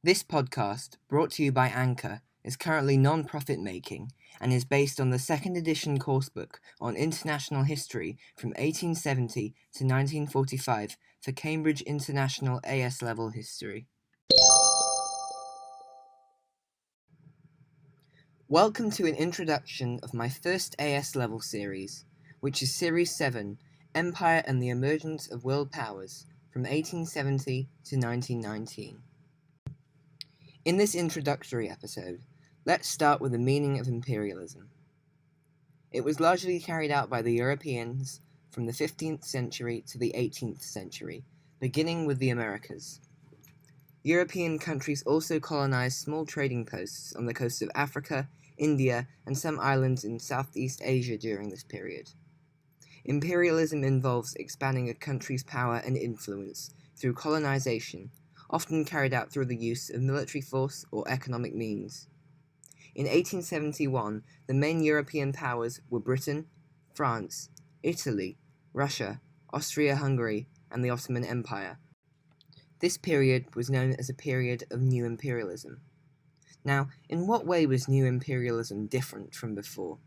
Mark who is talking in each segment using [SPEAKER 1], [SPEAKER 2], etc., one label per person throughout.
[SPEAKER 1] This podcast, brought to you by Anchor, is currently non-profit making and is based on the second edition coursebook on international history from 1870 to 1945 for Cambridge International AS Level History. Welcome to an introduction of my first AS Level series, which is Series 7, Empire and the Emergence of World Powers, from 1870 to 1919. In this introductory episode, let's start with the meaning of imperialism. It was largely carried out by the Europeans from the 15th century to the 18th century, beginning with the Americas. European countries also colonized small trading posts on the coasts of Africa, India, and some islands in Southeast Asia during this period. Imperialism involves expanding a country's power and influence through colonization, often carried out through the use of military force or economic means. In 1871, the main European powers were Britain, France, Italy, Russia, Austria-Hungary, and the Ottoman Empire. This period was known as a period of new imperialism. Now, in what way was new imperialism different from before?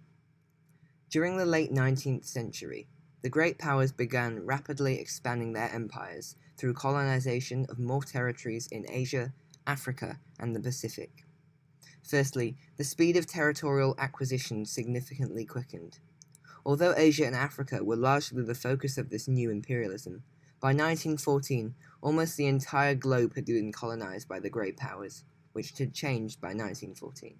[SPEAKER 1] During the late 19th century, the great powers began rapidly expanding their empires through colonization of more territories in Asia, Africa, and the Pacific. Firstly, the speed of territorial acquisition significantly quickened. Although Asia and Africa were largely the focus of this new imperialism, by 1914, almost the entire globe had been colonized by the great powers, which had changed by 1914.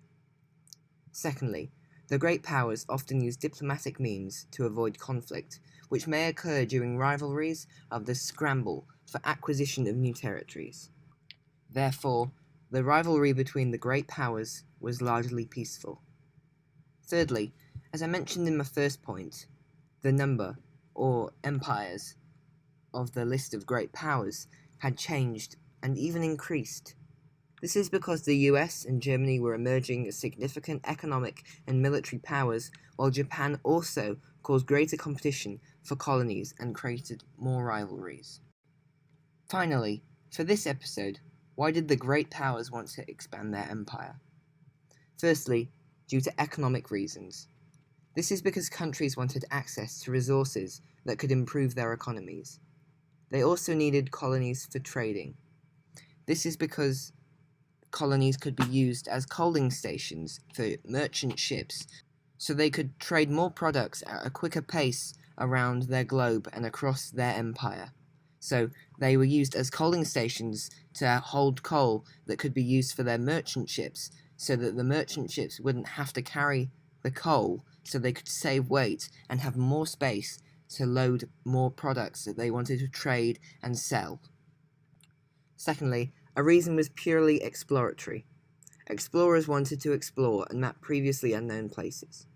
[SPEAKER 1] Secondly, the great powers often used diplomatic means to avoid conflict, which may occur during rivalries of the scramble for acquisition of new territories. Therefore, the rivalry between the great powers was largely peaceful. Thirdly, as I mentioned in my first point, the number, or empires, of the list of great powers had changed and even increased. This is because the US and Germany were emerging as significant economic and military powers, while Japan also caused greater competition for colonies and created more rivalries. Finally, for this episode, why did the great powers want to expand their empire? Firstly, due to economic reasons. This is because countries wanted access to resources that could improve their economies. They also needed colonies for trading. This is because colonies could be used as coaling stations for merchant ships, so they could trade more products at a quicker pace around their globe and across their empire. So they were used as coaling stations to hold coal that could be used for their merchant ships, so that the merchant ships wouldn't have to carry the coal, so they could save weight and have more space to load more products that they wanted to trade and sell. Secondly, a reason was purely exploratory. Explorers wanted to explore and map previously unknown places.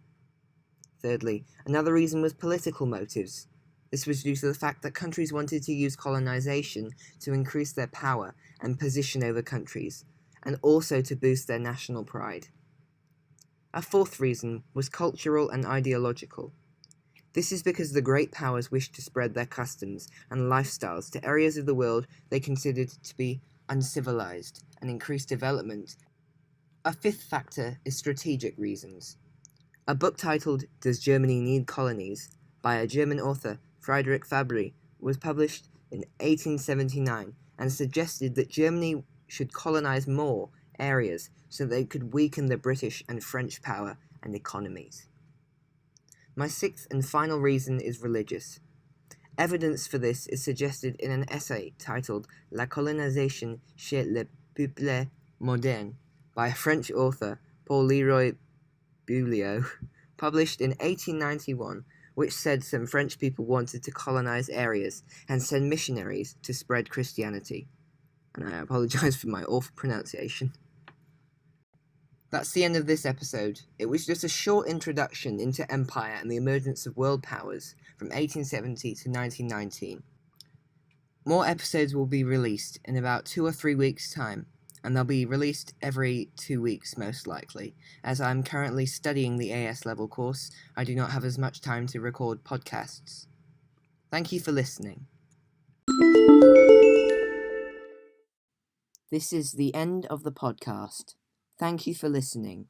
[SPEAKER 1] Thirdly, another reason was political motives. This was due to the fact that countries wanted to use colonization to increase their power and position over countries, and also to boost their national pride. A fourth reason was cultural and ideological. This is because the great powers wished to spread their customs and lifestyles to areas of the world they considered to be uncivilized and increase development. A fifth factor is strategic reasons. A book titled Does Germany Need Colonies? By a German author, Friedrich Fabry, was published in 1879 and suggested that Germany should colonize more areas so they could weaken the British and French power and economies. My sixth and final reason is religious. Evidence for this is suggested in an essay titled La colonisation chez le peuple moderne by a French author, Paul Leroy Beaulieu, published in 1891, which said some French people wanted to colonize areas and send missionaries to spread Christianity. And I apologize for my awful pronunciation. That's the end of this episode. It was just a short introduction into empire and the emergence of world powers from 1870 to 1919. More episodes will be released in about 2 or 3 weeks' time, and they'll be released every 2 weeks most likely. As I'm currently studying the AS level course, I do not have as much time to record podcasts. Thank you for listening. This is the end of the podcast. Thank you for listening.